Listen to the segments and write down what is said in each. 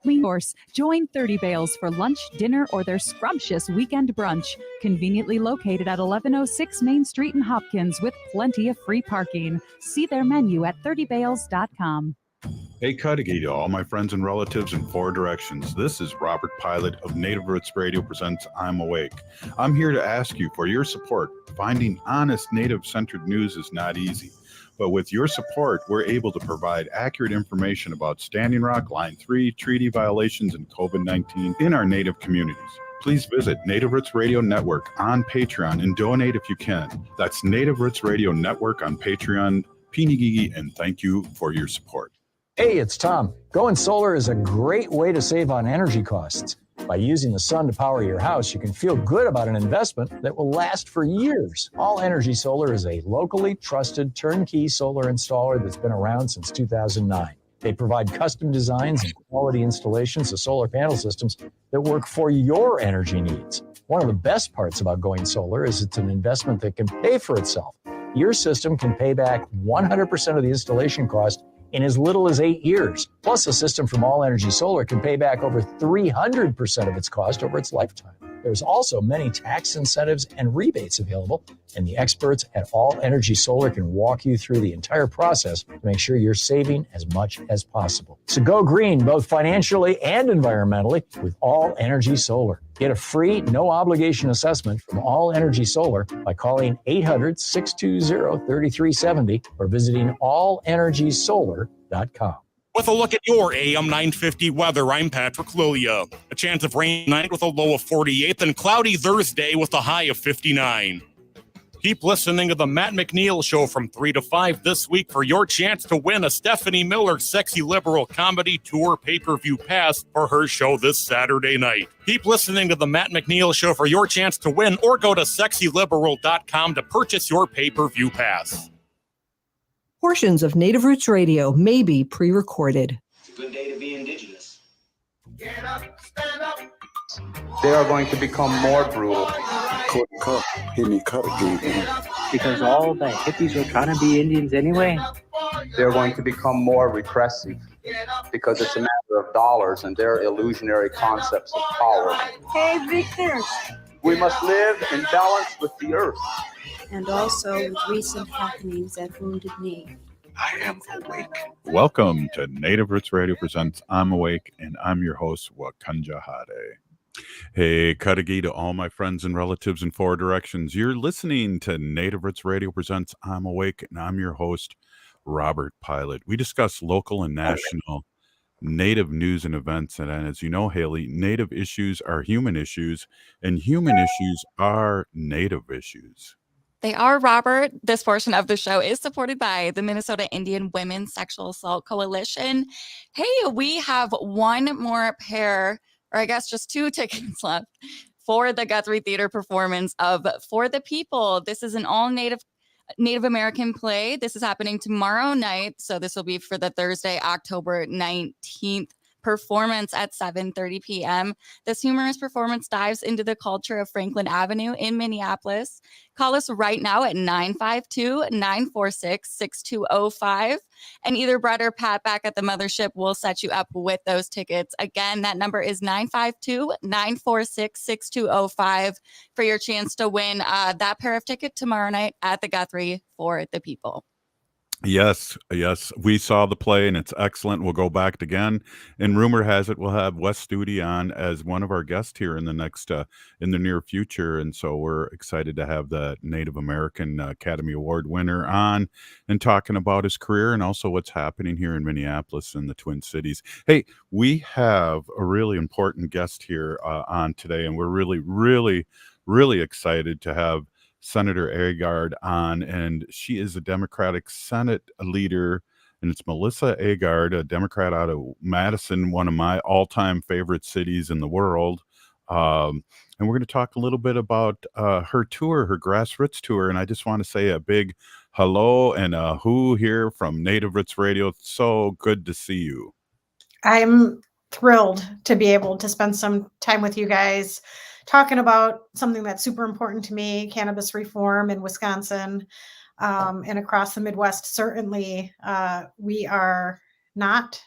Clean course. Join 30 Bales for lunch, dinner, or their scrumptious weekend brunch. Conveniently located at 1106 Main Street in Hopkins with plenty of free parking. See their menu at 30bales.com. Hey, Cudahy to all my friends and relatives in four directions. This is Robert Pilot of Native Roots Radio presents I'm Awake. I'm here to ask you for your support. Finding honest Native-centered news is not easy. But with your support, we're able to provide accurate information about Standing Rock, Line 3, treaty violations, and COVID-19 in our Native communities. Please visit Native Roots Radio Network on Patreon and donate if you can. That's Native Roots Radio Network on Patreon. Pinigigi, and thank you for your support. Hey, it's Tom. Going solar is a great way to save on energy costs. By using the sun to power your house, you can feel good about an investment that will last for years. All Energy Solar is a locally trusted turnkey solar installer that's been around since 2009. They provide custom designs and quality installations of solar panel systems that work for your energy needs. One of the best parts about going solar is it's an investment that can pay for itself. Your system can pay back 100% of the installation cost in as little as 8 years. Plus, a system from All Energy Solar can pay back over 300% of its cost over its lifetime. There's also many tax incentives and rebates available, and the experts at All Energy Solar can walk you through the entire process to make sure you're saving as much as possible. So go green, both financially and environmentally, with All Energy Solar. Get a free, no-obligation assessment from All Energy Solar by calling 800-620-3370 or visiting allenergysolar.com. With a look at your AM 950 weather, I'm Patrick Lilia. A chance of rain tonight with a low of 48, then cloudy Thursday with a high of 59. Keep listening to the Matt McNeil Show from 3 to 5 this week for your chance to win a Stephanie Miller Sexy Liberal Comedy Tour pay-per-view pass for her show this Saturday night. Keep listening to the Matt McNeil Show for your chance to win, or go to sexyliberal.com to purchase your pay-per-view pass. Portions of Native Roots Radio may be pre-recorded. It's a good day to be indigenous. Get up, stand up. They are going to become more brutal. Because all the hippies are trying to be Indians anyway. They're going to become more repressive because it's a matter of dollars and their illusionary concepts of power. Hey, Victor. We must live in balance with the earth. And also with recent happenings at Wounded Knee. I am awake. Welcome to Native Roots Radio presents I'm Awake, and I'm your host, Wakanja Hade. Hey, Cudahy to all my friends and relatives in four directions. You're listening to Native Roots Radio presents I'm Awake, and I'm your host, Robert Pilot. We discuss local and national Native news and events, and as you know, Haley, Native issues are human issues, and human issues are Native issues. They are, Robert. This portion of the show is supported by the Minnesota Indian Women's Sexual Assault Coalition. Hey, we have one more pair, or I guess just 2 tickets left for the Guthrie Theater performance of For the People. This is an all-Native American play. This is happening tomorrow night, so this will be for the Thursday, October 19th. Performance at 7:30 p.m. This humorous performance dives into the culture of Franklin Avenue in Minneapolis. Call us right now at 952-946-6205. And either Brett or Pat back at the mothership will set you up with those tickets. Again, that number is 952-946-6205 for your chance to win that pair of tickets tomorrow night at the Guthrie For the People. Yes, we saw the play and it's excellent. We'll go back again, and rumor has it we'll have Wes Studi on as one of our guests here in the next in the near future, and so we're excited to have the Native American Academy Award winner on and talking about his career and also what's happening here in Minneapolis and the Twin Cities. Hey, we have a really important guest here on today, and we're really excited to have Senator Agard on, and she is a Democratic Senate leader, and it's Melissa Agard, a Democrat out of Madison, one of my all-time favorite cities in the world. And we're going to talk a little bit about her tour, her grassroots tour, and I just want to say a big hello and a who here from Native Roots Radio. It's so good to see you. I'm thrilled to be able to spend some time with you guys talking about something that's super important to me, cannabis reform in Wisconsin and across the Midwest. Certainly, we are not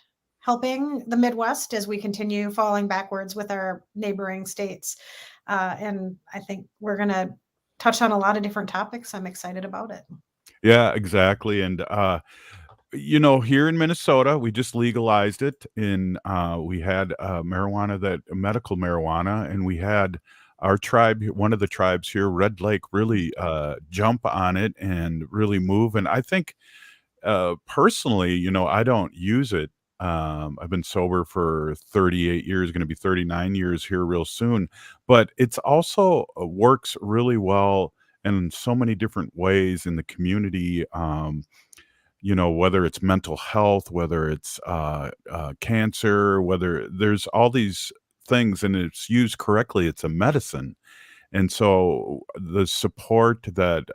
helping the Midwest as we continue falling backwards with our neighboring states. And I think we're going to touch on a lot of different topics. I'm excited about it. Yeah, exactly. And here in Minnesota, we just legalized it. We had medical marijuana, and we had our tribe, one of the tribes here, Red Lake, really jump on it and really move. And I think personally, I don't use it. I've been sober for 38 years, going to be 39 years here real soon. But it's also works really well in so many different ways in the community. Whether it's mental health, whether it's cancer, whether there's all these things, and it's used correctly, it's a medicine. And so the support that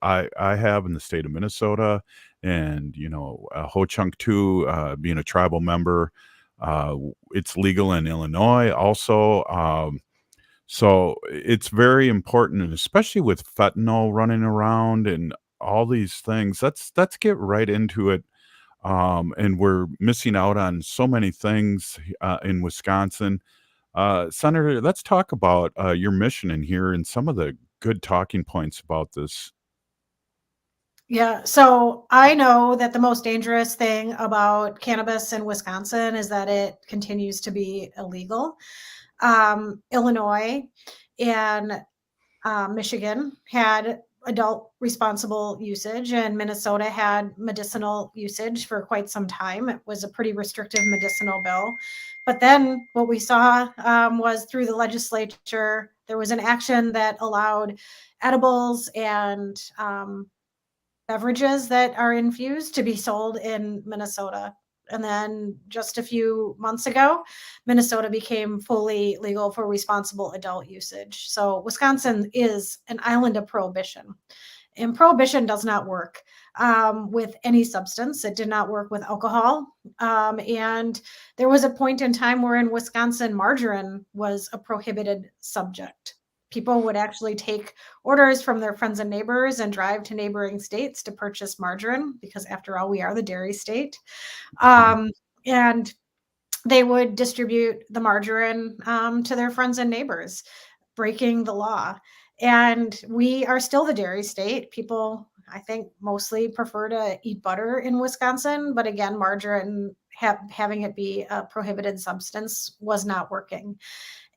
I have in the state of Minnesota, and Ho-Chunk too, being a tribal member, it's legal in Illinois also. So it's very important, and especially with fentanyl running around and all these things, let's get right into it. And we're missing out on so many things in Wisconsin. Senator, let's talk about your mission in here and some of the good talking points about this. Yeah, so I know that the most dangerous thing about cannabis in Wisconsin is that it continues to be illegal. Illinois and Michigan had adult responsible usage, and Minnesota had medicinal usage for quite some time. It was a pretty restrictive medicinal bill. But then what we saw was through the legislature, there was an action that allowed edibles and beverages that are infused to be sold in Minnesota. And then just a few months ago, Minnesota became fully legal for responsible adult usage. So Wisconsin is an island of prohibition. And prohibition does not work with any substance. It did not work with alcohol. And there was a point in time where in Wisconsin, margarine was a prohibited subject. People would actually take orders from their friends and neighbors and drive to neighboring states to purchase margarine, because after all, we are the dairy state. And they would distribute the margarine to their friends and neighbors, breaking the law. And we are still the dairy state. People, I think, mostly prefer to eat butter in Wisconsin. But again, margarine, having it be a prohibited substance, was not working.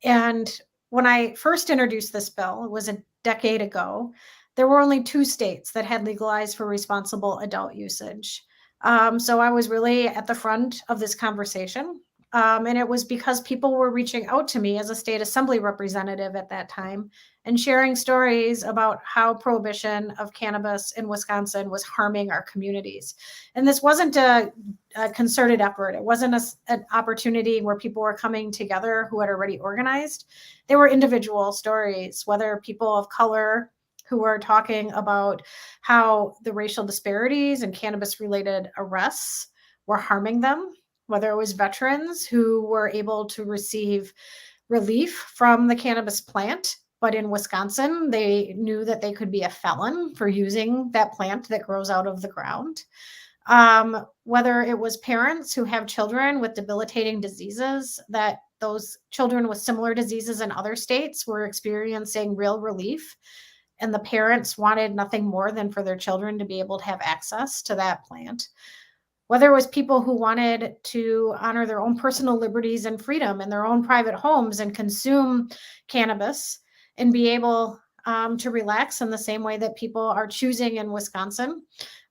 And when I first introduced this bill, it was a decade ago, there were only 2 states that had legalized for responsible adult usage. So I was really at the front of this conversation. And it was because people were reaching out to me as a state assembly representative at that time and sharing stories about how prohibition of cannabis in Wisconsin was harming our communities. And this wasn't a concerted effort. It wasn't an opportunity where people were coming together who had already organized. They were individual stories, whether people of color who were talking about how the racial disparities and cannabis-related arrests were harming them, whether it was veterans who were able to receive relief from the cannabis plant, but in Wisconsin, they knew that they could be a felon for using that plant that grows out of the ground. Whether it was parents who have children with debilitating diseases, that those children with similar diseases in other states were experiencing real relief, and the parents wanted nothing more than for their children to be able to have access to that plant. Whether it was people who wanted to honor their own personal liberties and freedom in their own private homes and consume cannabis and be able to relax in the same way that people are choosing in Wisconsin,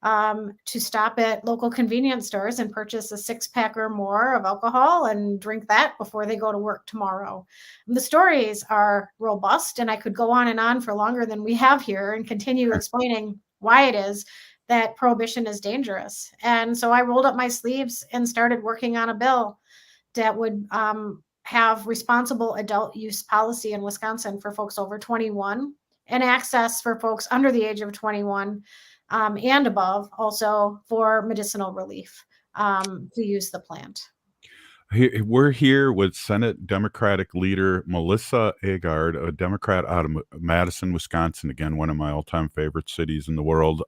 to stop at local convenience stores and purchase a 6-pack or more of alcohol and drink that before they go to work tomorrow. And the stories are robust, and I could go on and on for longer than we have here and continue explaining why it is that prohibition is dangerous. And so I rolled up my sleeves and started working on a bill that would have responsible adult use policy in Wisconsin for folks over 21 and access for folks under the age of 21 and above, also for medicinal relief to use the plant. We're here with Senate Democratic leader Melissa Agard, a Democrat out of Madison, Wisconsin, again, one of my all-time favorite cities in the world.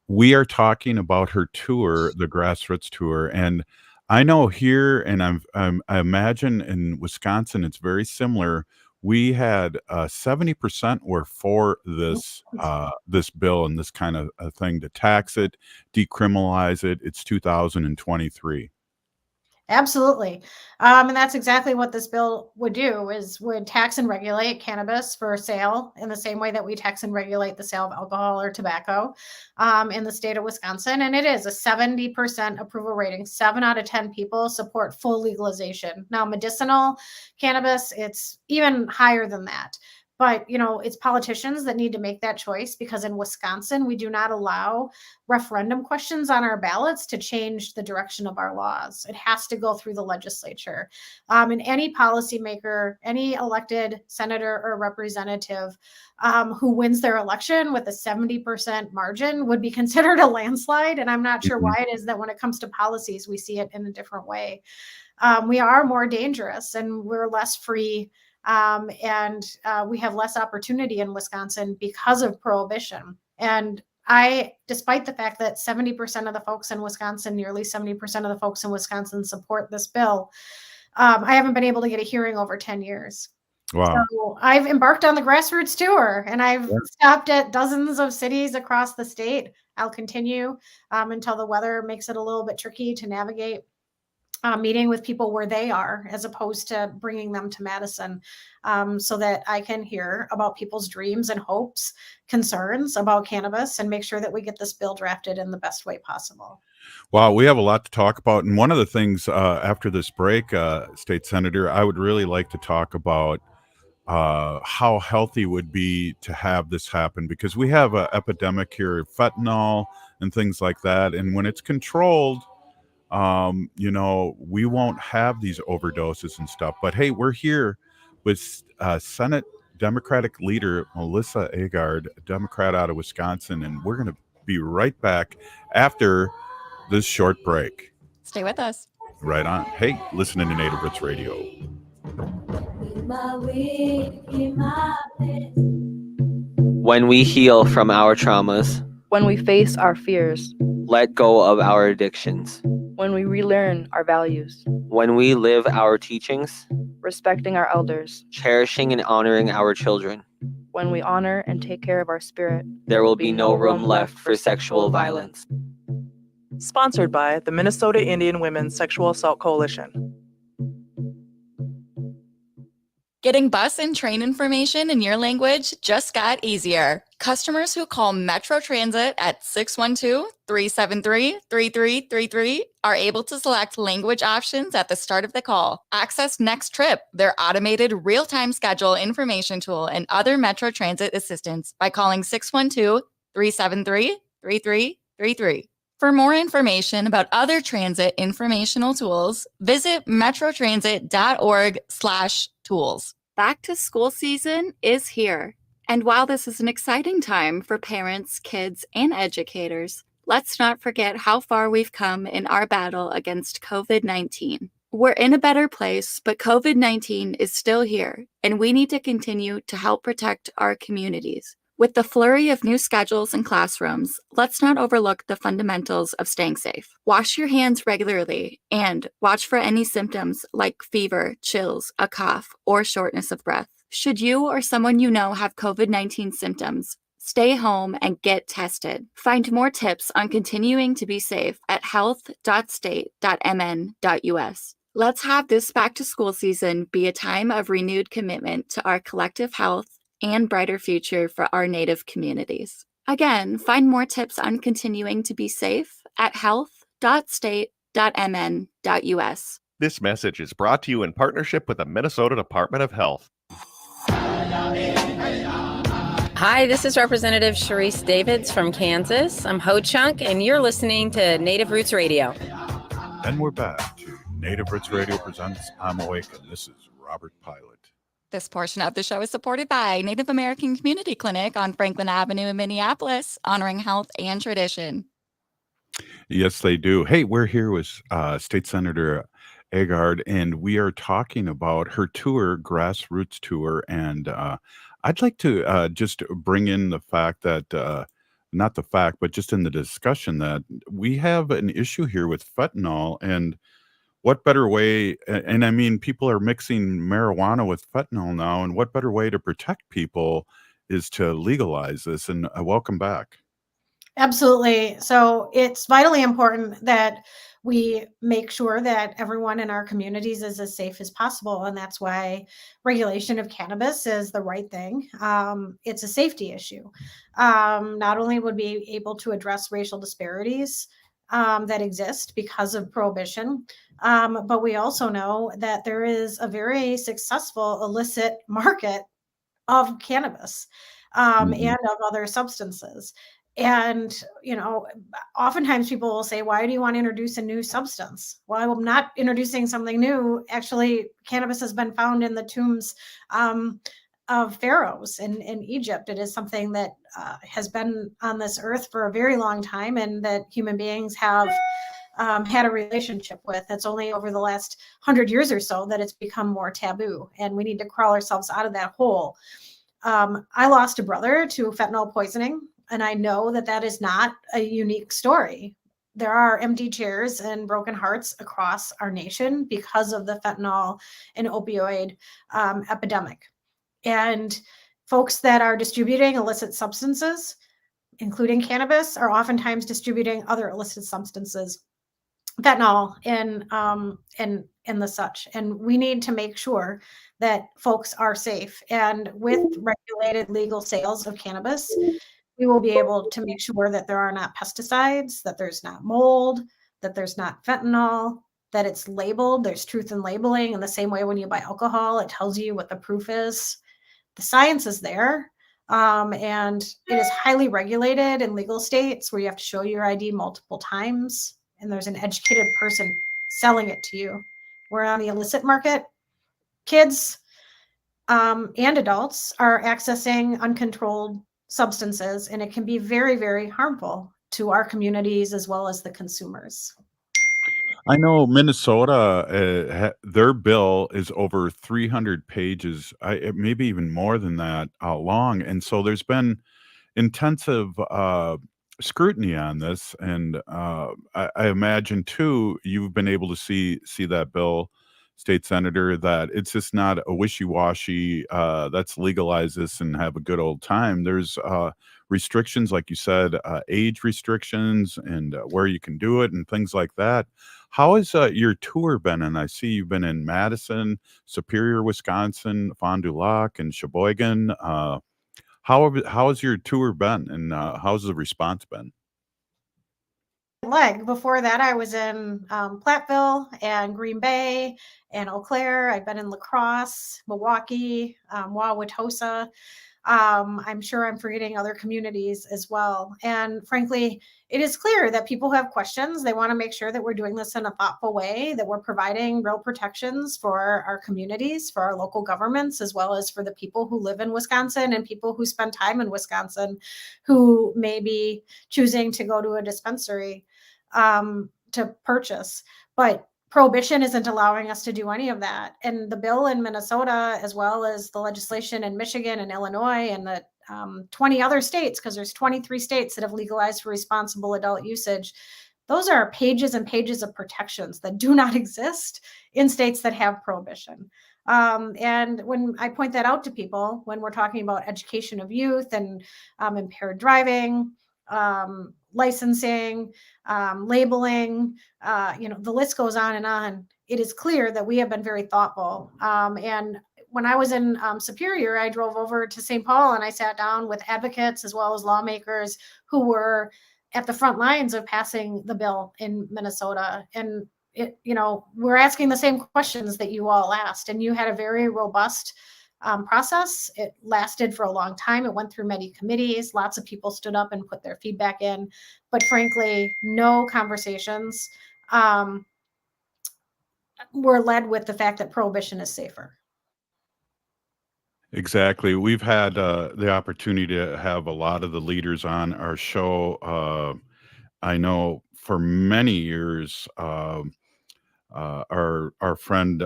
We are talking about her tour, the Grassroots Tour, and I know here, and I imagine in Wisconsin it's very similar. We had 70% were for this bill and this kind of a thing to tax it, decriminalize it. It's 2023. Absolutely. And that's exactly what this bill would do is would tax and regulate cannabis for sale in the same way that we tax and regulate the sale of alcohol or tobacco in the state of Wisconsin. And it is a 70% approval rating. 7 out of 10 people support full legalization. Now, medicinal cannabis, it's even higher than that. But, it's politicians that need to make that choice because in Wisconsin, we do not allow referendum questions on our ballots to change the direction of our laws. It has to go through the legislature. And any policymaker, any elected senator or representative who wins their election with a 70% margin would be considered a landslide. And I'm not sure why it is that when it comes to policies, we see it in a different way. We are more dangerous and we're less free. And we have less opportunity in Wisconsin because of prohibition. And despite the fact that 70% of the folks in Wisconsin, nearly 70% of the folks in Wisconsin support this bill, I haven't been able to get a hearing over 10 years. Wow. So I've embarked on the grassroots tour and I've stopped at dozens of cities across the state. I'll continue until the weather makes it a little bit tricky to navigate. Meeting with people where they are as opposed to bringing them to Madison so that I can hear about people's dreams and hopes, concerns about cannabis and make sure that we get this bill drafted in the best way possible. Wow, we have a lot to talk about. And one of the things after this break, State Senator, I would really like to talk about how healthy would be to have this happen because we have an epidemic here of fentanyl and things like that. And when it's controlled, we won't have these overdoses and stuff. But hey, we're here with Senate Democratic leader Melissa Agard, a Democrat out of Wisconsin, and we're going to be right back after this short break. Stay with us. Right on. Hey, listening to Native Roots Radio. When we heal from our traumas, when we face our fears, let go of our addictions, when we relearn our values, when we live our teachings, respecting our elders, cherishing and honoring our children, when we honor and take care of our spirit, there will be no room left for sexual violence. Sponsored by the Minnesota Indian Women's Sexual Assault Coalition. Getting bus and train information in your language just got easier. Customers who call Metro Transit at 612-373-3333 are able to select language options at the start of the call. Access Next Trip, their automated real-time schedule information tool, and other Metro Transit assistance by calling 612-373-3333. For more information about other transit informational tools, visit metrotransit.org/tools. Back to school season is here. And while this is an exciting time for parents, kids, and educators, let's not forget how far we've come in our battle against COVID-19. We're in a better place, but COVID-19 is still here, and we need to continue to help protect our communities. With the flurry of new schedules and classrooms, let's not overlook the fundamentals of staying safe. Wash your hands regularly and watch for any symptoms like fever, chills, a cough, or shortness of breath. Should you or someone you know have COVID-19 symptoms, stay home and get tested. Find more tips on continuing to be safe at health.state.mn.us. Let's have this back-to-school season be a time of renewed commitment to our collective health and brighter future for our Native communities. Again, find more tips on continuing to be safe at health.state.mn.us. This message is brought to you in partnership with the Minnesota Department of Health. Hi, this is Representative Sharice Davids from Kansas. I'm Ho-Chunk, and you're listening to Native Roots Radio. And we're back to Native Roots Radio presents I'm Awake, and this is Robert Pilot. This portion of the show is supported by Native American Community Clinic on Franklin Avenue in Minneapolis, honoring health and tradition. Yes, they do. Hey, we're here with State Senator Agard, and we are talking about her tour, Grassroots Tour, and I'd like to just bring in the fact that, not the fact, but just in the discussion that we have an issue here with fentanyl, and what better way? And I mean, people are mixing marijuana with fentanyl now, and what better way to protect people is to legalize this? And welcome back. Absolutely. So it's vitally important that we make sure that everyone in our communities is as safe as possible. And that's why regulation of cannabis is the right thing. It's a safety issue. Not only would we be able to address racial disparities that exist because of prohibition, but we also know that there is a very successful illicit market of cannabis and of other substances. And, oftentimes people will say, why do you want to introduce a new substance? Well, I'm not introducing something new. Actually, cannabis has been found in the tombs of pharaohs in Egypt. It is something that has been on this earth for a very long time, and that human beings have had a relationship with. It's only over the last 100 years or so that it's become more taboo, and we need to crawl ourselves out of that hole. I lost a brother to fentanyl poisoning, and I know that that is not a unique story. There are empty chairs and broken hearts across our nation because of the fentanyl and opioid epidemic. And folks that are distributing illicit substances, including cannabis, are oftentimes distributing other illicit substances, fentanyl and the such. And we need to make sure that folks are safe. And with regulated legal sales of cannabis, we will be able to make sure that there are not pesticides, that there's not mold, that there's not fentanyl, that it's labeled. There's truth in labeling. In the same way when you buy alcohol, it tells you what the proof is. The science is there. And it is highly regulated in legal states where you have to show your ID multiple times, and there's an educated person selling it to you. Where on the illicit market, kids and adults are accessing uncontrolled substances, and it can be very, very harmful to our communities as well as the consumers. I know Minnesota, their bill is over 300 pages, maybe even more than that, long. And so there's been intensive scrutiny on this. And I imagine, too, you've been able to see that bill, State Senator, that it's just not a wishy-washy, let's legalize this and have a good old time. There's restrictions, like you said, age restrictions and where you can do it and things like that. How has your tour been? And I see you've been in Madison, Superior, Wisconsin, Fond du Lac, and Sheboygan. How has your tour been, and how's the response been? Leg. Before that, I was in Platteville and Green Bay and Eau Claire. I've been in La Crosse, Milwaukee, Wauwatosa. I'm sure I'm forgetting other communities as well. And frankly, it is clear that people have questions. They want to make sure that we're doing this in a thoughtful way, that we're providing real protections for our communities, for our local governments, as well as for the people who live in Wisconsin and people who spend time in Wisconsin who may be choosing to go to a dispensary to purchase. But prohibition isn't allowing us to do any of that. And the bill in Minnesota, as well as the legislation in Michigan and Illinois and the 20 other states, because there's 23 states that have legalized for responsible adult usage, those are pages and pages of protections that do not exist in states that have prohibition. And when I point that out to people, when we're talking about education of youth and impaired driving, licensing, labeling, the list goes on and on. It is clear that we have been very thoughtful. And when I was in Superior, I drove over to St. Paul and I sat down with advocates as well as lawmakers who were at the front lines of passing the bill in Minnesota. And we're asking the same questions that you all asked, and you had a very robust process. It lasted for a long time. It went through many committees. Lots of people stood up and put their feedback in, but frankly, no conversations were led with the fact that prohibition is safer. Exactly. We've had the opportunity to have a lot of the leaders on our show. I know for many years, our friend,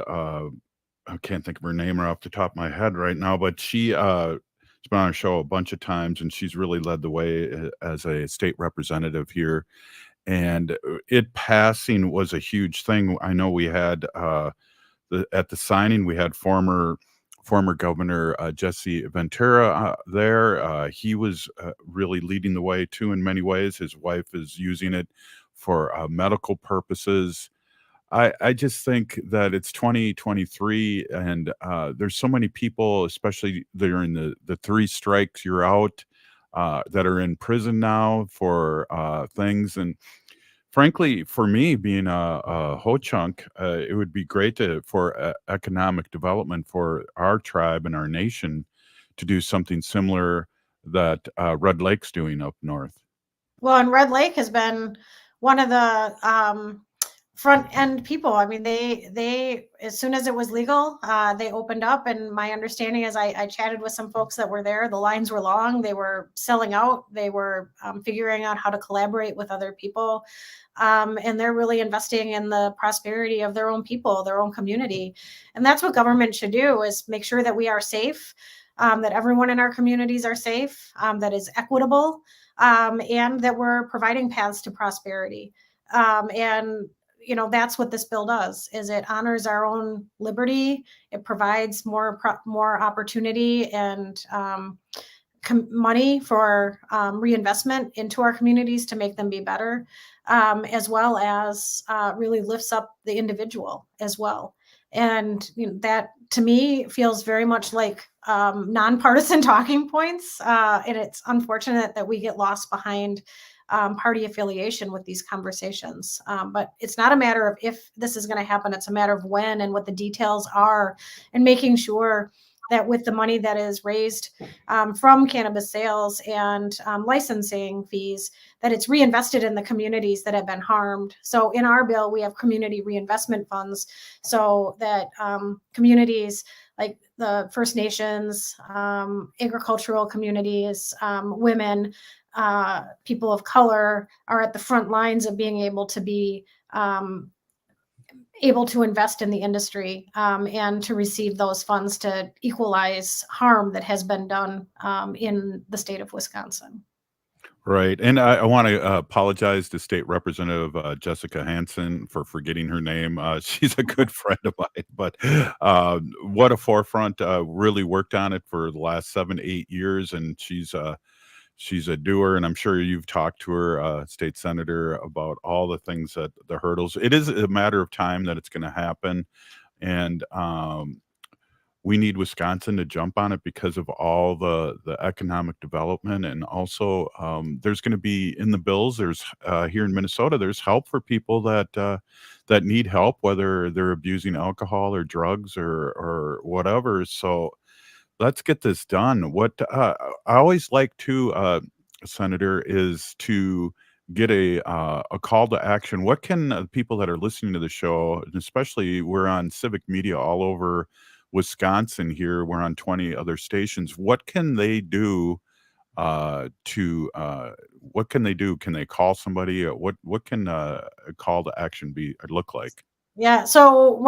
I can't think of her name right off the top of my head right now, but she's been on our show a bunch of times, and she's really led the way as a state representative here. and it passing was a huge thing. I know we had at the signing, we had former Governor Jesse Ventura there. He was really leading the way too in many ways. His wife is using it for medical purposes. I just think that it's 2023, and there's so many people, especially during the 3 strikes, you're out, that are in prison now for things. And frankly, for me, being a Ho-Chunk, it would be great for economic development for our tribe and our nation to do something similar that Red Lake's doing up north. Well, and Red Lake has been one of the front end people. I mean, they as soon as it was legal, they opened up. And my understanding is I chatted with some folks that were there. The lines were long. They were selling out. They were figuring out how to collaborate with other people. And they're really investing in the prosperity of their own people, their own community. And that's what government should do, is make sure that we are safe, that everyone in our communities are safe, that is equitable, and that we're providing paths to prosperity. And that's what this bill does, is it honors our own liberty. It provides more opportunity and money for reinvestment into our communities to make them be better, as well as really lifts up the individual as well. And that to me feels very much like nonpartisan talking points. And it's unfortunate that we get lost behind party affiliation with these conversations. But it's not a matter of if this is going to happen. It's a matter of when and what the details are, and making sure that with the money that is raised from cannabis sales and licensing fees, that it's reinvested in the communities that have been harmed. So in our bill, we have community reinvestment funds, so that communities like the First Nations, agricultural communities, women, people of color are at the front lines of being able to be able to invest in the industry, and to receive those funds to equalize harm that has been done in the state of Wisconsin. Right. And I want to apologize to State Representative Jessica Hansen for forgetting her name. She's a good friend of mine, but what a forefront, really worked on it for the last 7-8 years. And she's a doer, and I'm sure you've talked to her, State Senator, about all the things, that the hurdles. It is a matter of time that it's going to happen, and we need Wisconsin to jump on it because of all the economic development, and also there's going to be in the bills. There's here in Minnesota, there's help for people that need help, whether they're abusing alcohol or drugs or whatever. So let's get this done. What I always like to, Senator, is to get a call to action. What can people that are listening to the show, and especially we're on civic media all over Wisconsin here, we're on 20 other stations. What can they do what can they do? Can they call somebody? What can a call to action look like? Yeah. So,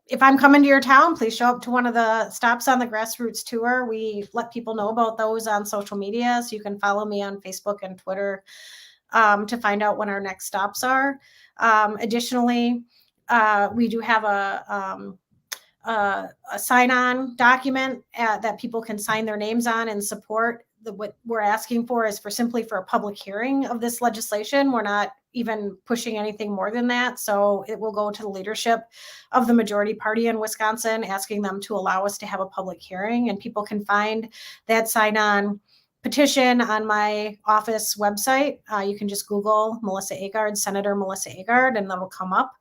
if I'm coming to your town, please show up to one of the stops on the Grassroots Tour. We let people know about those on social media. So you can follow me on Facebook and Twitter to find out when our next stops are. Additionally, we do have a sign-on document that people can sign their names on and support. What we're asking for is simply for a public hearing of this legislation. We're not even pushing anything more than that. So it will go to the leadership of the majority party in Wisconsin, asking them to allow us to have a public hearing. And people can find that sign-on petition on my office website. You can just Google Melissa Agard, Senator Melissa Agard, and that'll come up.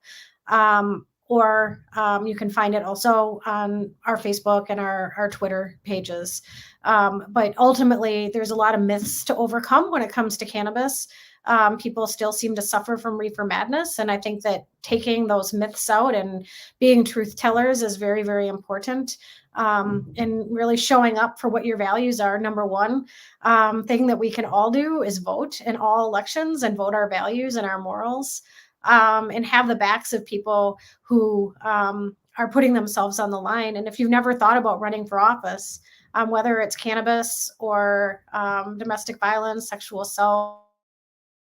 Or you can find it also on our Facebook and our Twitter pages. But ultimately, there's a lot of myths to overcome when it comes to cannabis. People still seem to suffer from reefer madness. And I think that taking those myths out and being truth tellers is very, very important. And really showing up for what your values are. Number one thing that we can all do is vote in all elections and vote our values and our morals. And have the backs of people who are putting themselves on the line. And if you've never thought about running for office, whether it's cannabis or domestic violence, sexual assault,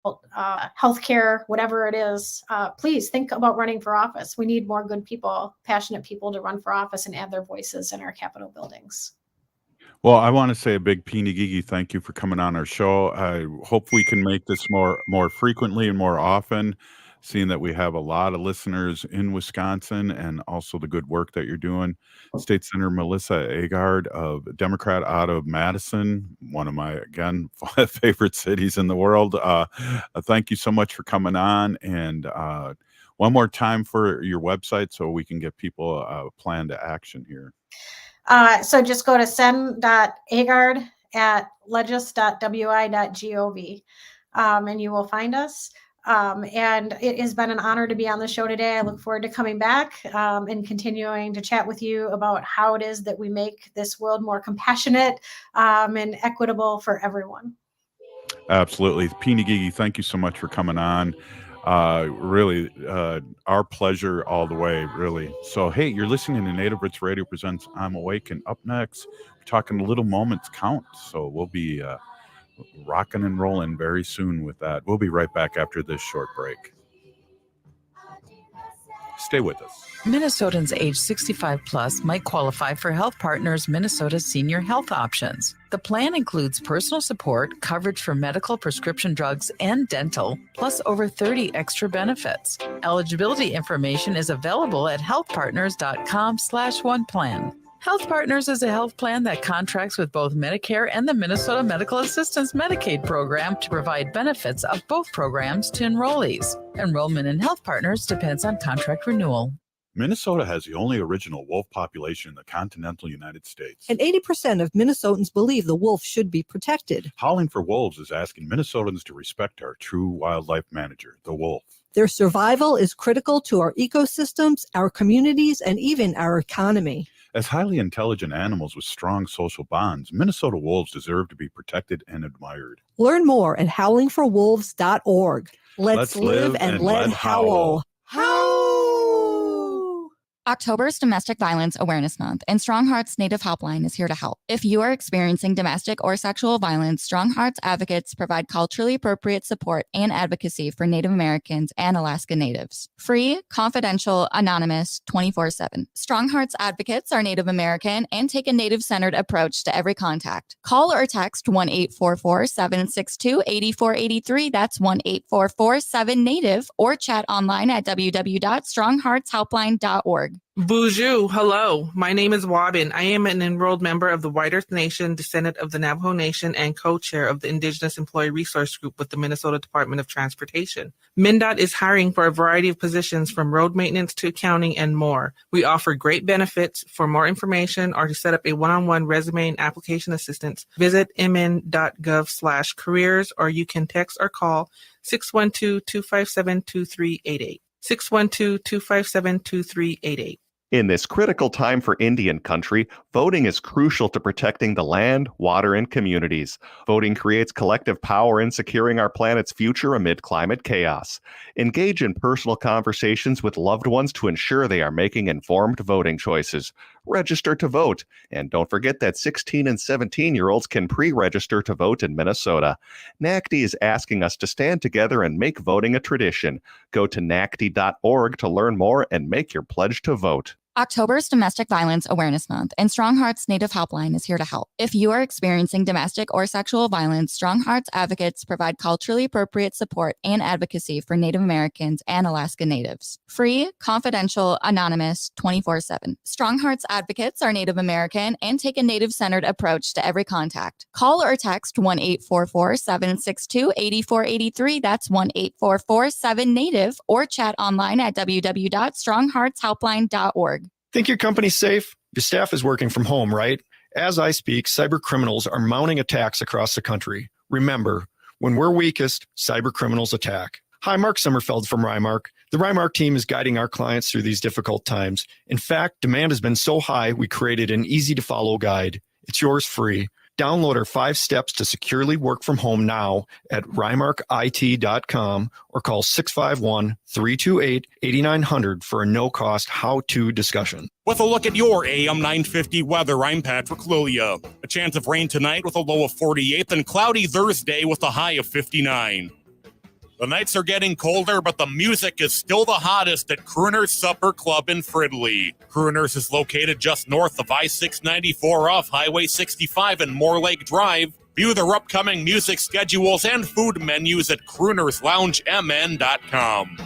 healthcare, whatever it is, please think about running for office. We need more good people, passionate people to run for office and add their voices in our Capitol buildings. Well, I want to say a big Peeny thank you for coming on our show. I hope we can make this more frequently and more often, seeing that we have a lot of listeners in Wisconsin and also the good work that you're doing. State Senator Melissa Agard, of Democrat out of Madison, one of my, again, favorite cities in the world. Thank you so much for coming on. And one more time for your website so we can get people a plan to action here. So just go to sen.agard@legis.wi.gov, and you will find us. And it has been an honor to be on the show today. I look forward to coming back and continuing to chat with you about how it is that we make this world more compassionate and equitable for everyone. Absolutely. Peeny, thank you so much for coming on. Really, our pleasure all the way, really. So, hey, you're listening to Native Roots Radio presents I'm Awake, and up next, we're talking Little Moments Count. So we'll be rocking and rolling very soon with that. We'll be right back after this short break. Stay with us. Minnesotans age 65 plus might qualify for Health Partners Minnesota Senior Health Options. The plan includes personal support, coverage for medical, prescription drugs, and dental, plus over 30 extra benefits. Eligibility information is available at healthpartners.com/oneplan. Health Partners is a health plan that contracts with both Medicare and the Minnesota Medical Assistance Medicaid program to provide benefits of both programs to enrollees. Enrollment in Health Partners depends on contract renewal. Minnesota has the only original wolf population in the continental United States. And 80% of Minnesotans believe the wolf should be protected. Howling for Wolves is asking Minnesotans to respect our true wildlife manager, the wolf. Their survival is critical to our ecosystems, our communities, and even our economy. As highly intelligent animals with strong social bonds, Minnesota wolves deserve to be protected and admired. Learn more at howlingforwolves.org. Let's live and let howl. October's Domestic Violence Awareness Month, and Strong Hearts Native Helpline is here to help. If you are experiencing domestic or sexual violence, Strong Hearts advocates provide culturally appropriate support and advocacy for Native Americans and Alaska Natives. Free, confidential, anonymous, 24/7. Strong Hearts advocates are Native American and take a Native-centered approach to every contact. Call or text 1-844-762-8483. That's 1-844-7-NATIVE, or chat online at www.strongheartshelpline.org. Bonjour, hello. My name is Wabin. I am an enrolled member of the White Earth Nation, descendant of the Navajo Nation, and co-chair of the Indigenous Employee Resource Group with the Minnesota Department of Transportation. MnDOT is hiring for a variety of positions from road maintenance to accounting and more. We offer great benefits. For more information or to set up a one-on-one resume and application assistance, visit mn.gov/careers, or you can text or call 612-257-2388. 612-257-2388. In this critical time for Indian country, voting is crucial to protecting the land, water, and communities. Voting creates collective power in securing our planet's future amid climate chaos. Engage in personal conversations with loved ones to ensure they are making informed voting choices. Register to vote. And don't forget that 16 and 17-year-olds can pre-register to vote in Minnesota. NACD is asking us to stand together and make voting a tradition. Go to nacd.org to learn more and make your pledge to vote. October's Domestic Violence Awareness Month, and Strong Hearts Native Helpline is here to help. If you are experiencing domestic or sexual violence, Strong Hearts advocates provide culturally appropriate support and advocacy for Native Americans and Alaska Natives. Free, confidential, anonymous, 24/7. Strong Hearts advocates are Native American and take a Native-centered approach to every contact. Call or text 1-844-762-8483. That's 1-844-7-NATIVE, or chat online at www.strongheartshelpline.org. Think your company's safe? Your staff is working from home, right? As I speak, cyber criminals are mounting attacks across the country. Remember, when we're weakest, cyber criminals attack. Hi, Mark Sommerfeld from Rymark. The Rymark team is guiding our clients through these difficult times. In fact, demand has been so high, we created an easy-to-follow guide. It's yours free. Download our 5 steps to securely work from home now at rymarkit.com or call 651-328-8900 for a no-cost how-to discussion. With a look at your AM 950 weather, I'm Patrick Lilia. A chance of rain tonight with a low of 48, then cloudy Thursday with a high of 59. The nights are getting colder, but the music is still the hottest at Crooner's Supper Club in Fridley. Crooner's is located just north of I-694 off Highway 65 and Moore Lake Drive. View their upcoming music schedules and food menus at croonersloungemn.com.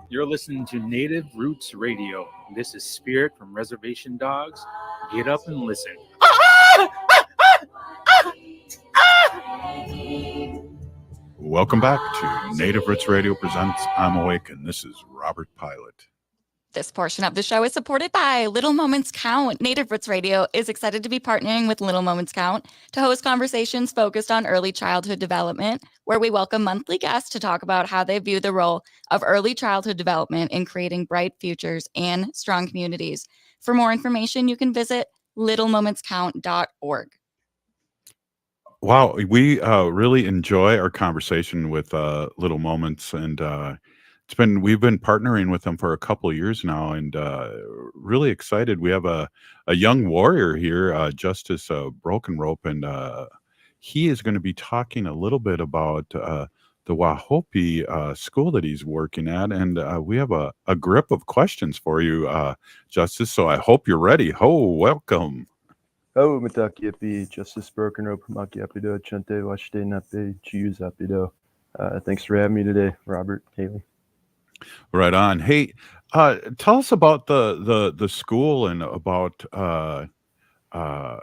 You're listening to Native Roots Radio. This is Spirit from Reservation Dogs. Get up and listen. Welcome back to Native Roots Radio presents I'm Awake, and this is Robert Pilot. This portion of the show is supported by Little Moments Count. Native Roots Radio is excited to be partnering with Little Moments Count to host conversations focused on early childhood development, where we welcome monthly guests to talk about how they view the role of early childhood development in creating bright futures and strong communities. For more information, you can visit littlemomentscount.org. Wow, we really enjoy our conversation with Little Moments, and we've been partnering with them for a couple of years now, and really excited. We have a young warrior here, Justis Brokenrope, and he is going to be talking a little bit about the Wahójourdpi school that he's working at, and we have a grip of questions for you, Justis. So I hope you're ready. Welcome. Oh, Wahójourdpi, Justis Brokenrope, Makiapido, Chante, Washte Nape, Chiuzapido. Thanks for having me today, Robert, Haley. Right on. Hey, tell us about the school and about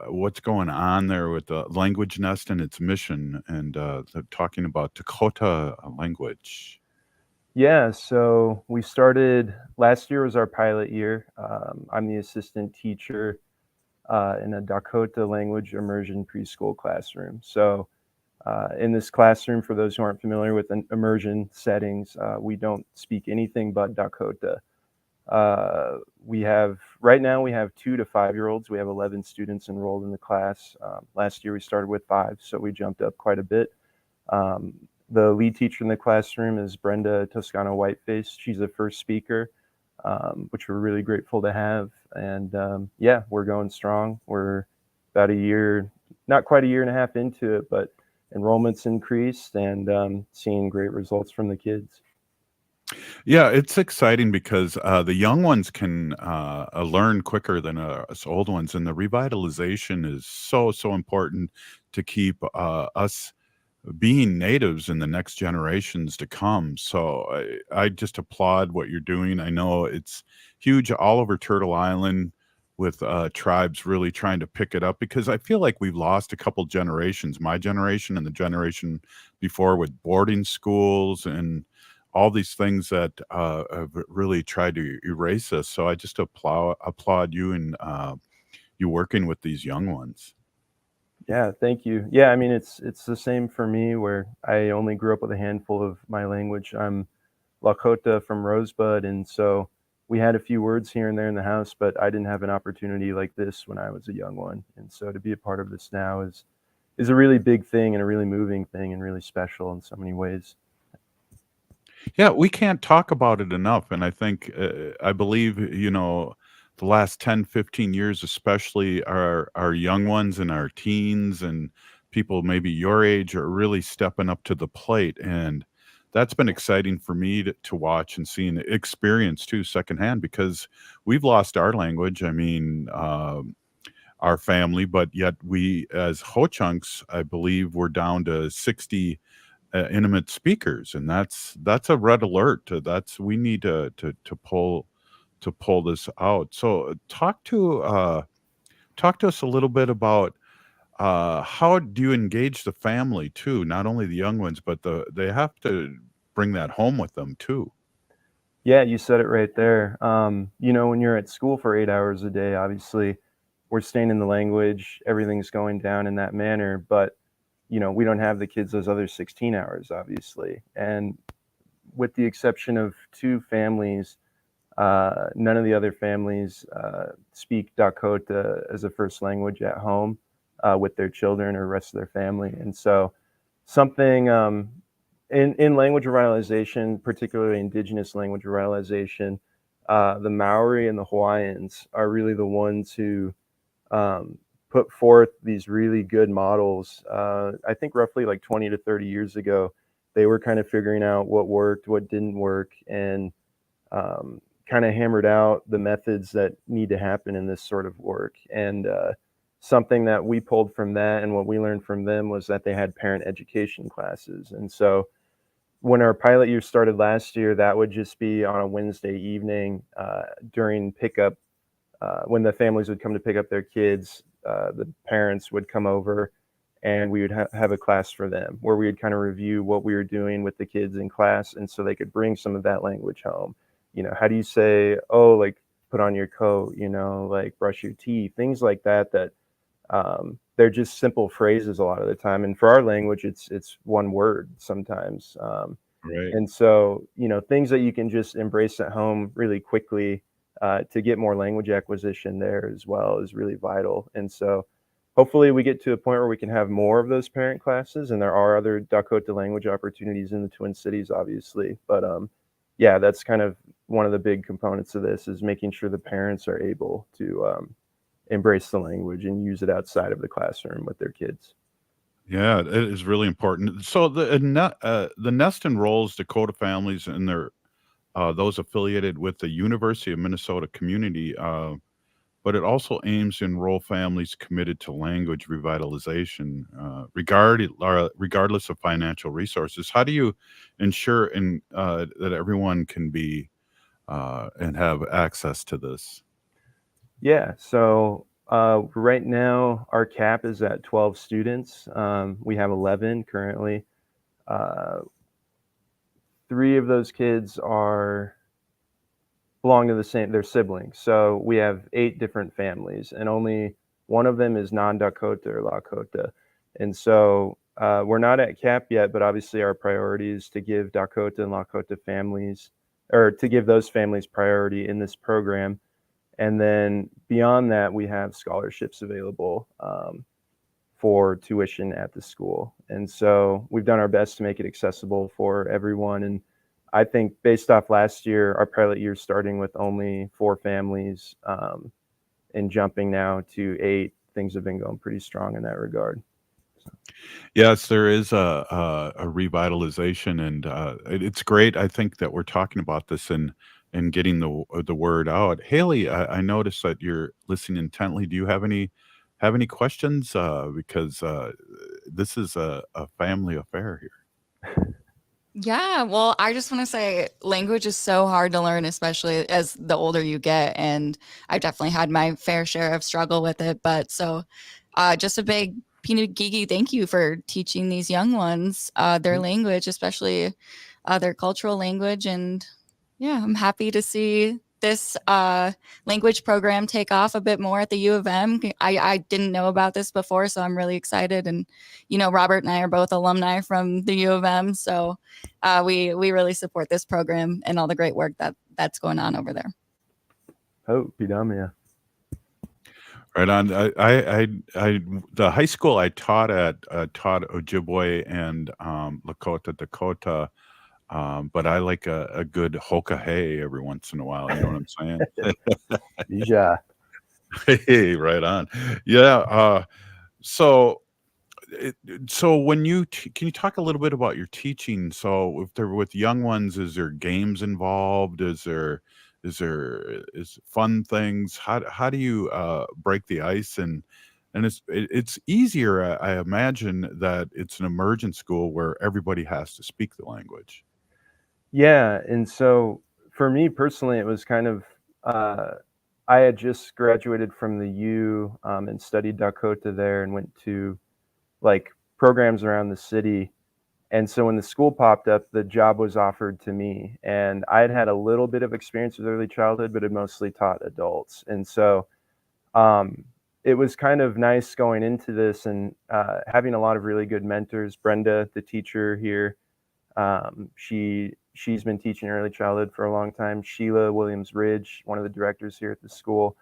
what's going on there with the Language Nest and its mission, and talking about Dakhota language. Yeah, so we started, last year was our pilot year. I'm the assistant teacher in a Dakhota language immersion preschool classroom. So in this classroom, for those who aren't familiar with immersion settings, we don't speak anything but Dakhota. Right now we have 2 to 5-year-olds. We have 11 students enrolled in the class. Last year we started with 5, so we jumped up quite a bit. The lead teacher in the classroom is Brenda Toscano Whiteface. She's a first speaker, which we're really grateful to have. And yeah, we're going strong. We're about a year, not quite a year and a half into it, but enrollment's increased, and seeing great results from the kids. Yeah, it's exciting because the young ones can learn quicker than us old ones, and the revitalization is so important to keep us being natives in the next generations to come. So I just applaud what you're doing. I know it's huge all over Turtle Island, with tribes really trying to pick it up, because I feel like we've lost a couple generations, my generation and the generation before, with boarding schools and all these things that have really tried to erase us. So I just applaud you and you working with these young ones. Yeah, thank you. Yeah, I mean, it's the same for me, where I only grew up with a handful of my language. I'm Lakota from Rosebud, and so we had a few words here and there in the house, but I didn't have an opportunity like this when I was a young one. And so to be a part of this now is a really big thing, and a really moving thing, and really special in so many ways. Yeah, we can't talk about it enough. And I think, I believe, the last 10, 15 years, especially our young ones and our teens and people maybe your age are really stepping up to the plate. And that's been exciting for me to watch and see and experience too, secondhand, because we've lost our language. I mean, our family, but yet we, as Ho-Chunks, I believe we're down to 60 intimate speakers, and that's a red alert. We need to pull this out. So talk to us a little bit about how do you engage the family too, not only the young ones, but they have to bring that home with them too. Yeah, you said it right there. When you're at school for 8 hours a day, obviously we're staying in the language, everything's going down in that manner, but we don't have the kids those other 16 hours, obviously. And with the exception of 2 families, none of the other families speak Dakhota as a first language at home with their children or rest of their family. And so something in language revitalization, particularly indigenous language revitalization, the Maori and the Hawaiians are really the ones who put forth these really good models. I think roughly like 20 to 30 years ago, they were kind of figuring out what worked, what didn't work, and kind of hammered out the methods that need to happen in this sort of work. And something that we pulled from that and what we learned from them was that they had parent education classes. And so when our pilot year started last year, that would just be on a Wednesday evening during pickup. When the families would come to pick up their kids, the parents would come over and we would have a class for them where we would kind of review what we were doing with the kids in class. And so they could bring some of that language home. You know, how do you say, oh, like put on your coat, you know, like brush your teeth, things like that, that they're just simple phrases a lot of the time. And for our language, it's one word sometimes. Right. And so, you know, things that you can just embrace at home really quickly to get more language acquisition there as well is really vital. And so hopefully we get to a point where we can have more of those parent classes, and there are other Dakhota language opportunities in the Twin Cities, obviously. But yeah, that's kind of one of the big components of this, is making sure the parents are able to embrace the language and use it outside of the classroom with their kids. Yeah, it is really important. So the Nest enrolls Dakota families and their those affiliated with the University of Minnesota community, but it also aims to enroll families committed to language revitalization, regardless of financial resources. How do you ensure that everyone can be and have access to this? Yeah, so right now our cap is at 12 students. We have 11 currently. 3 of those kids belong to the same, they're siblings. So we have 8 different families, and only one of them is non-Dakhota or Lakota. And so we're not at cap yet, but obviously our priority is to give Dakhota and Lakota families, or to give those families priority in this program. And then beyond that, we have scholarships available for tuition at the school. And so we've done our best to make it accessible for everyone. And I think based off last year, our pilot year starting with only 4 families and jumping now to 8, things have been going pretty strong in that regard. So. Yes, there is a revitalization, and it's great. I think that we're talking about this and getting the word out. Haley, I noticed that you're listening intently. Do you have any questions? Because this is a family affair here. Yeah, well, I just want to say language is so hard to learn, especially as the older you get. And I definitely had my fair share of struggle with it. But so just a big peanut geeky thank you for teaching these young ones their language, especially their cultural language. And yeah, I'm happy to see this language program take off a bit more at the U of M. I didn't know about this before, so I'm really excited. And, you know, Robert and I are both alumni from the U of M, so we really support this program and all the great work that's going on over there. Oh, Pidamia. Right on. I the high school I taught at taught Ojibwe and Lakota, Dakhota. But I like a good hoka hey every once in a while. You know what I'm saying? Yeah. Hey, right on. Yeah. So when can you talk a little bit about your teaching? So if they're with young ones, is there games involved? Is fun things? How do you break the ice? And it's easier. I imagine that it's an immersion school where everybody has to speak the language. Yeah, and so for me personally, it was kind of I had just graduated from the U and studied Dakhota there and went to like programs around the city. And so when the school popped up, the job was offered to me, and I had a little bit of experience with early childhood, but had mostly taught adults. And so it was kind of nice going into this and having a lot of really good mentors. Brenda, the teacher here, she's been teaching early childhood for a long time. Sheila Williams-Ridge, one of the directors here at the school.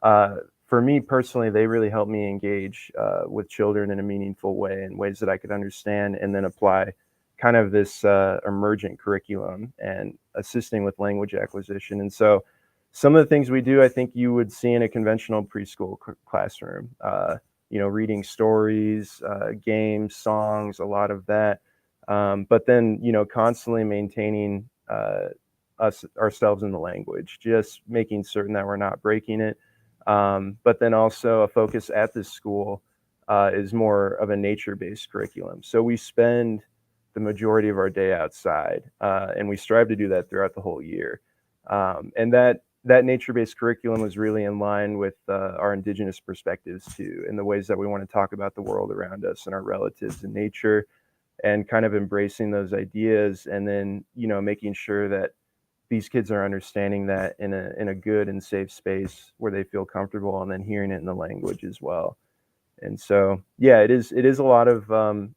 For me personally, they really helped me engage with children in a meaningful way, in ways that I could understand, and then apply kind of this emergent curriculum and assisting with language acquisition. And so some of the things we do, I think you would see in a conventional preschool classroom. reading stories, games, songs, a lot of that. But then, constantly maintaining ourselves in the language, just making certain that we're not breaking it. But then also a focus at this school is more of a nature-based curriculum. So we spend the majority of our day outside, and we strive to do that throughout the whole year. And that nature-based curriculum was really in line with our Indigenous perspectives too, in the ways that we want to talk about the world around us and our relatives in nature, and kind of embracing those ideas, and then making sure that these kids are understanding that in a good and safe space where they feel comfortable, and then hearing it in the language as well. And so, yeah, it is a lot of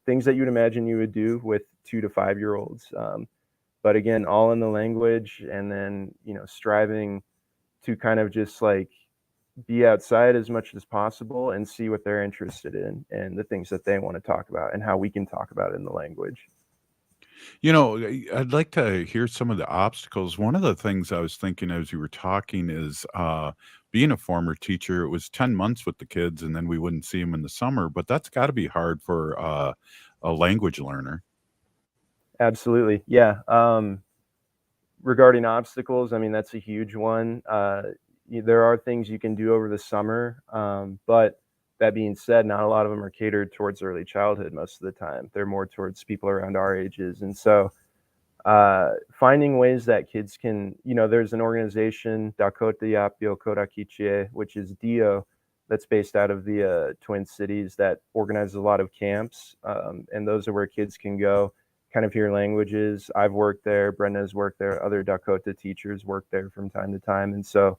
things that you'd imagine you would do with 2 to 5 year olds. But again, all in the language, and then, striving to kind of just like be outside as much as possible and see what they're interested in and the things that they want to talk about and how we can talk about it in the language. I'd like to hear some of the obstacles. One of the things I was thinking as you were talking is being a former teacher, it was 10 months with the kids and then we wouldn't see them in the summer, but that's got to be hard for a language learner. Absolutely. Yeah. Regarding obstacles, I mean, that's a huge one. There are things you can do over the summer, but that being said, not a lot of them are catered towards early childhood most of the time. They're more towards people around our ages. And so finding ways that kids can, there's an organization, Dakhota Yapio Kodakichie, which is DIO, that's based out of the Twin Cities, that organizes a lot of camps. And those are where kids can go, kind of hear languages. I've worked there. Brenda's worked there. Other Dakhota teachers work there from time to time. And so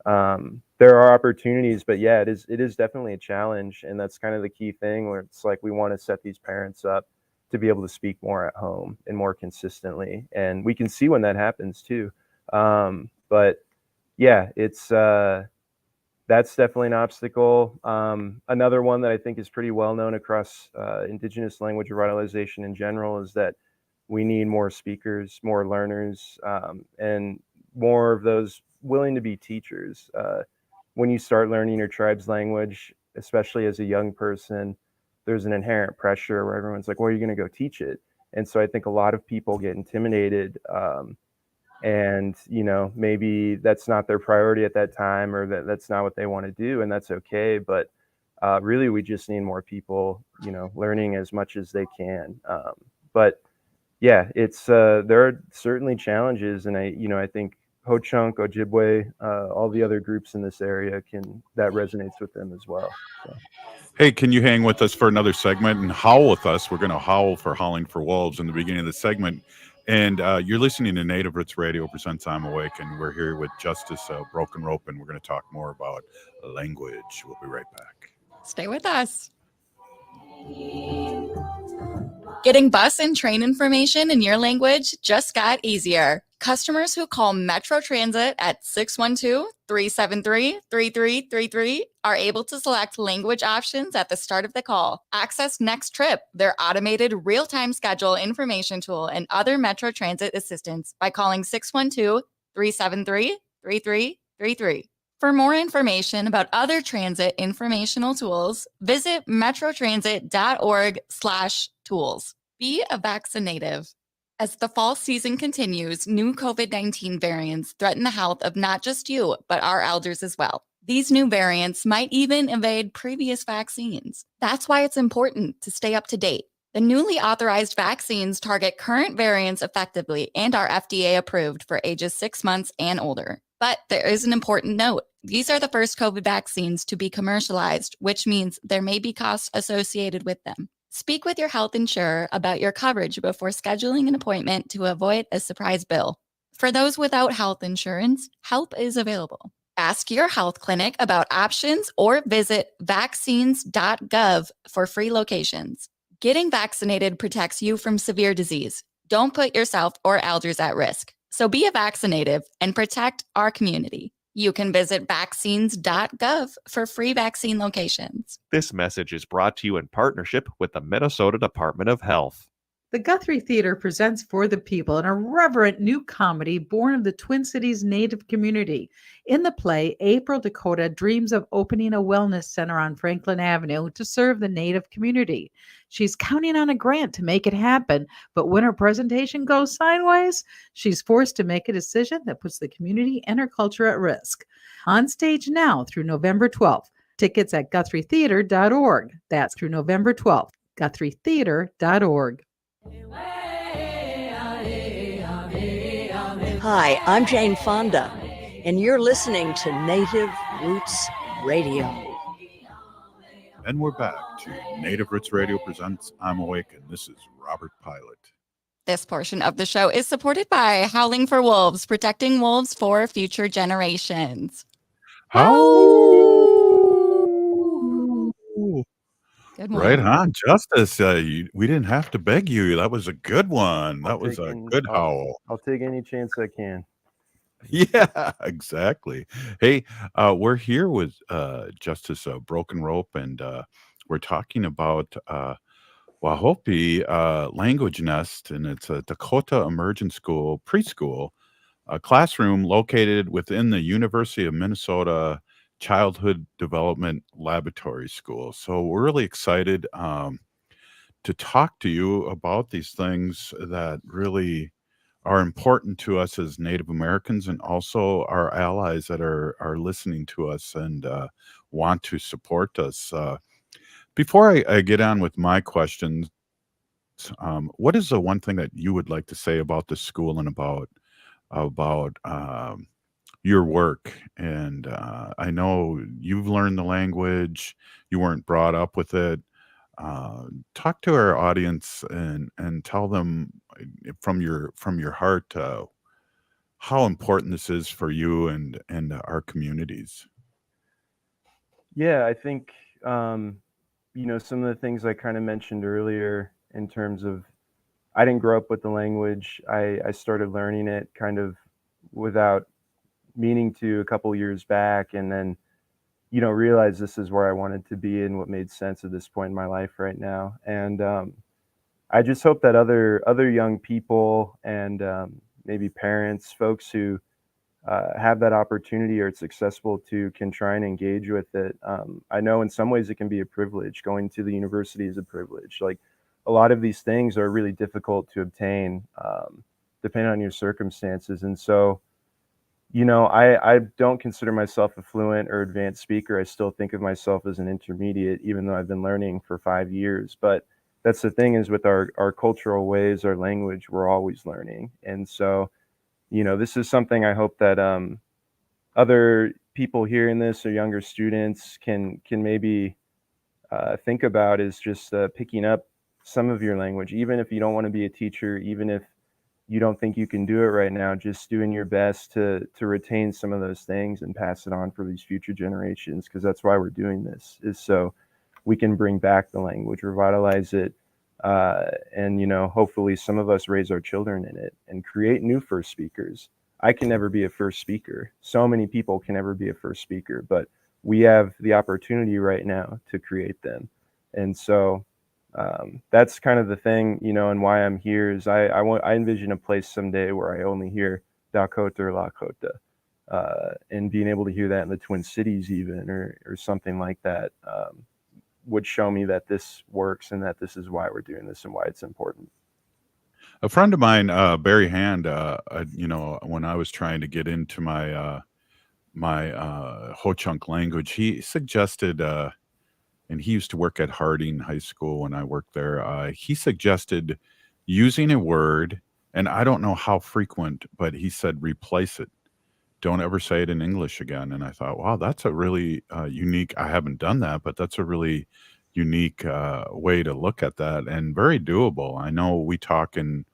there are opportunities, but yeah, it is definitely a challenge. And that's kind of the key thing, where it's like we want to set these parents up to be able to speak more at home and more consistently. And we can see when that happens too. But yeah, that's definitely an obstacle. Another one that I think is pretty well known across Indigenous language revitalization in general is that we need more speakers, more learners, and more of those willing to be teachers. When you start learning your tribe's language, especially as a young person, there's an inherent pressure where everyone's like, well, are you going to go teach it? And so I think a lot of people get intimidated, and maybe that's not their priority at that time, or that's not what they want to do, and that's okay. But really, we just need more people, learning as much as they can. But yeah, it's there are certainly challenges, and I think Ho-Chunk, Ojibwe, all the other groups in this area that resonates with them as well. So. Hey, can you hang with us for another segment and howl with us? We're going to howl for Howling for Wolves in the beginning of the segment. And you're listening to Native Roots Radio presents I'm Awake, and we're here with Justis Brokenrope, and we're going to talk more about language. We'll be right back. Stay with us. Getting bus and train information in your language just got easier. Customers who call Metro Transit at 612-373-3333 are able to select language options at the start of the call. Access Next Trip, their automated real-time schedule information tool, and other Metro Transit assistance by calling 612-373-3333. For more information about other transit informational tools, visit metrotransit.org/tools. Be a vaccinative. As the fall season continues, new COVID-19 variants threaten the health of not just you, but our elders as well. These new variants might even evade previous vaccines. That's why it's important to stay up to date. The newly authorized vaccines target current variants effectively and are FDA approved for ages 6 months and older. But there is an important note. These are the first COVID vaccines to be commercialized, which means there may be costs associated with them. Speak with your health insurer about your coverage before scheduling an appointment to avoid a surprise bill. For those without health insurance, help is available. Ask your health clinic about options or visit vaccines.gov for free locations. Getting vaccinated protects you from severe disease. Don't put yourself or elders at risk. So be a vaccinative and protect our community. You can visit vaccines.gov for free vaccine locations. This message is brought to you in partnership with the Minnesota Department of Health. The Guthrie Theater presents For the People, an irreverent new comedy born of the Twin Cities Native community. In the play, April Dakhota dreams of opening a wellness center on Franklin Avenue to serve the Native community. She's counting on a grant to make it happen, but when her presentation goes sideways, she's forced to make a decision that puts the community and her culture at risk. On stage now through November 12th. Tickets at GuthrieTheater.org. That's through November 12th. GuthrieTheater.org. Hi, I'm Jane Fonda, and you're listening to Native Roots Radio. And we're back to Native Roots Radio presents I'm Awake, and this is Robert Pilot. This portion of the show is supported by Howling for Wolves, protecting wolves for future generations. Good Right morning. on, Justice. We didn't have to beg you. That was a good one. That was a good howl. I'll take any chance I can. Yeah, exactly. Hey, we're here with Justis Brokenrope, and we're talking about Wahójourdpi Language Nest, and it's a Dakhota immersion school, preschool, a classroom located within the University of Minnesota Childhood Development Laboratory School. So we're really excited to talk to you about these things that really are important to us as Native Americans, and also our allies that are listening to us and want to support us. Before I get on with my questions, what is the one thing that you would like to say about the school and about your work? And I know you've learned the language, you weren't brought up with it. Talk to our audience and tell them from your heart how important this is for you and our communities. Yeah, I think some of the things I kind of mentioned earlier in terms of I didn't grow up with the language. I started learning it kind of without meaning to a couple years back, and then realized this is where I wanted to be and what made sense at this point in my life right now. And I just hope that other young people and maybe parents, folks who have that opportunity or it's accessible to, can try and engage with it. I know in some ways it can be a privilege. Going to the university is a privilege. Like a lot of these things are really difficult to obtain depending on your circumstances. And so, I don't consider myself a fluent or advanced speaker. I still think of myself as an intermediate, even though I've been learning for 5 years. But that's the thing is with our cultural ways, our language, we're always learning. And so, this is something I hope that other people hearing this or younger students can maybe think about, is just picking up some of your language, even if you don't want to be a teacher, even if you don't think you can do it right now, just doing your best to retain some of those things and pass it on for these future generations, because that's why we're doing this, is so we can bring back the language, revitalize it, and hopefully some of us raise our children in it and create new first speakers. I can never be a first speaker. So many people can never be a first speaker, but we have the opportunity right now to create them. And so that's kind of the thing, and why I'm here is I envision a place someday where I only hear Dakhota or Lakota, and being able to hear that in the Twin Cities even, or something like that, would show me that this works and that this is why we're doing this and why it's important. A friend of mine, Barry Hand, when I was trying to get into my Ho-Chunk language, he suggested, and he used to work at Harding High School when I worked there. He suggested using a word, and I don't know how frequent, but he said, replace it. Don't ever say it in English again. And I thought, wow, that's a really unique, I haven't done that, but that's a really unique way to look at that, and very doable. I know we talk in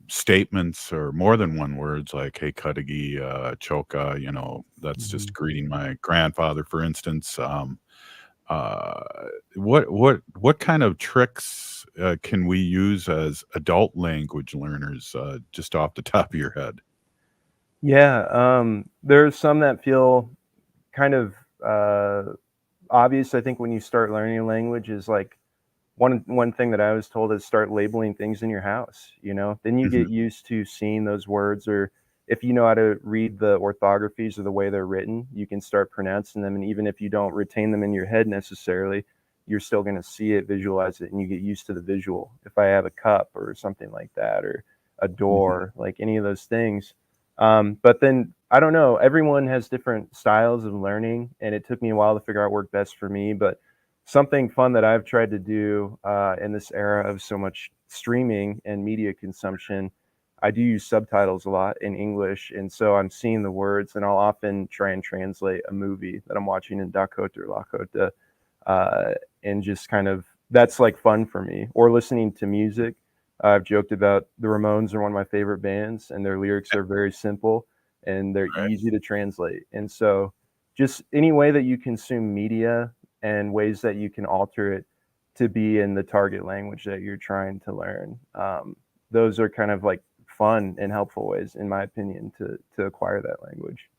statements or more than one words, like, hey, Kadagi, Choka, that's just greeting my grandfather, for instance. What kind of tricks can we use as adult language learners, just off the top of your head? Yeah, there's some that feel kind of obvious. I think when you start learning a language is like one thing that I was told is start labeling things in your house, you know, then you get used to seeing those words, or if you know how to read the orthographies or the way they're written, you can start pronouncing them. And even if you don't retain them in your head necessarily, you're still going to see it, visualize it, and you get used to the visual. If I have a cup or something like that, or a door, like any of those things. But then I don't know, everyone has different styles of learning, and it took me a while to figure out what worked best for me. But something fun that I've tried to do in this era of so much streaming and media consumption, I do use subtitles a lot in English. And so I'm seeing the words, and I'll often try and translate a movie that I'm watching in Dakhota or Lakota. And just kind of, that's like fun for me. Or listening to music. I've joked about the Ramones are one of my favorite bands, and their lyrics are very simple and they're easy to translate. And so just any way that you consume media and ways that you can alter it to be in the target language that you're trying to learn. Those are kind of like fun and helpful ways, in my opinion, to acquire that language.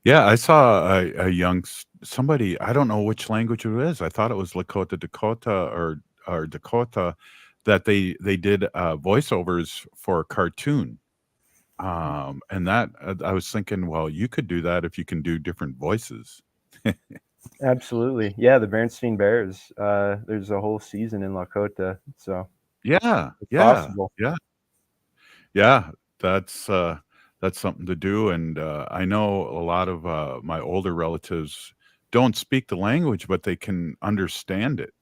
Yeah, I saw a young somebody. I don't know which language it is. I thought it was Lakota, Dakota, or Dakota, that they did voiceovers for a cartoon. And that I was thinking, well, you could do that if you can do different voices. Absolutely. Yeah, the Bernstein Bears. There's a whole season in Lakota. So Yeah, it's yeah, possible. yeah, yeah. That's something to do. And I know a lot of my older relatives don't speak the language, but they can understand it,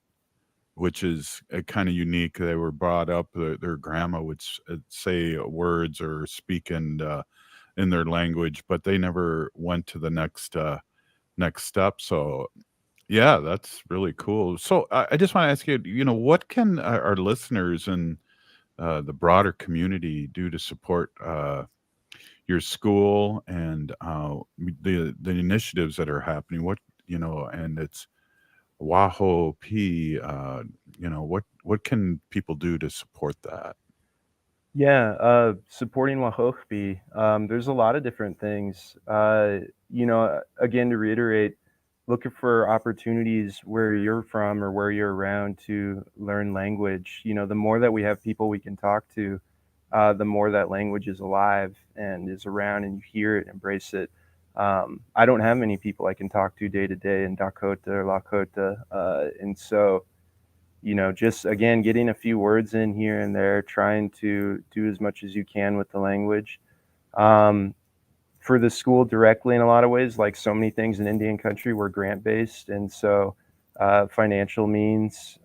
which is kind of unique. They were brought up, their grandma would say words or speak in their language, but they never went to the next step. So yeah, that's really cool. So I just want to ask you, you know, what can our listeners and the broader community do to support your school and the initiatives that are happening? What, you know, and it's WahóHP, you know, what can people do to support that? Yeah, supporting Wahóҗpi, there's a lot of different things. You know, again, to reiterate, looking for opportunities where you're from or where you're around to learn language. You know, the more that we have people we can talk to, the more that language is alive and is around, and you hear it, embrace it. I don't have many people I can talk to day to day in Dakhota or Lakota, and so, you know, just again, getting a few words in here and there, trying to do as much as you can with the language. For the school directly, in a lot of ways, like so many things in Indian country, we're grant based. And so financial means,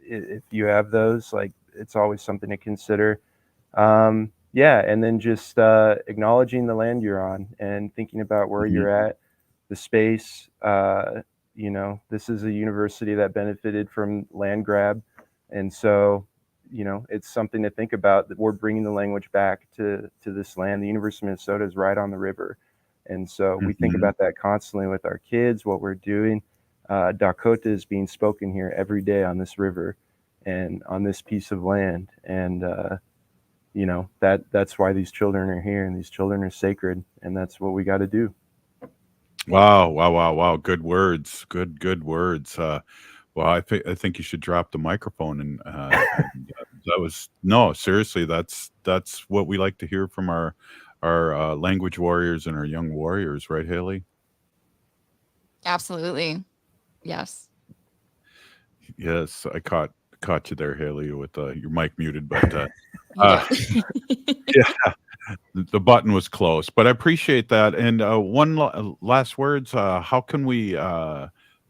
if you have those, like it's always something to consider. Yeah, and then just acknowledging the land you're on and thinking about where you're at, the space. You know, this is a university that benefited from land grab. And so, you know, it's something to think about, that we're bringing the language back to this land. The University of Minnesota is right on the river. And so we think about that constantly with our kids, what we're doing. Dakhota is being spoken here every day on this river and on this piece of land. And, you know, that's why these children are here, and these children are sacred, and that's what we got to do. Wow. Good words. Good words. Well, I think you should drop the microphone and that was, no, seriously, that's what we like to hear from our language warriors and our young warriors, right, Haley? Absolutely. Yes. Yes, I caught you there, Haley, with your mic muted, but yeah, the button was close. But I appreciate that. And one last words. How can we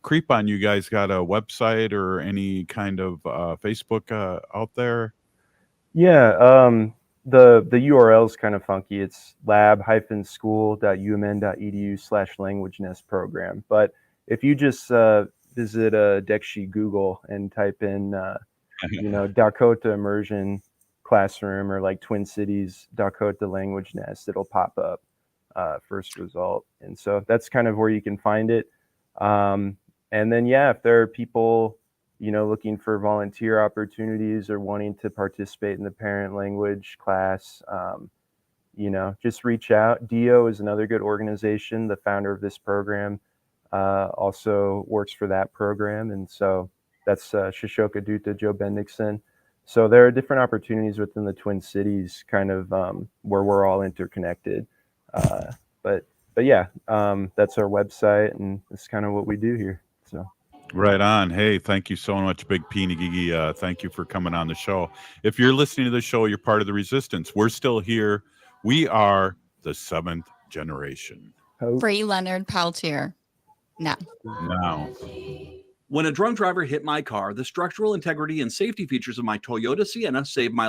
creep on you guys? Got a website or any kind of Facebook out there? Yeah, the URL is kind of funky. It's lab-school.umn.edu/language nest program. But if you just visit Dekshi Google and type in, you know, Dakhota immersion classroom, or like Twin Cities Dakhota language nest, it'll pop up first result. And so that's kind of where you can find it. And then, yeah, if there are people, you know, looking for volunteer opportunities or wanting to participate in the parent language class, you know, just reach out. DO is another good organization. The founder of this program also works for that program. And so, That's Shoshone Duta, Joe Bendixson. So there are different opportunities within the Twin Cities, kind of where we're all interconnected. But yeah, that's our website, and it's kind of what we do here. So. Right on. Hey, thank you so much, Big P. Ngigi. Thank you for coming on the show. If you're listening to the show, you're part of the resistance. We're still here. We are the 7th generation. Free Leonard Peltier. Now. When a drunk driver hit my car, the structural integrity and safety features of my Toyota Sienna saved my life.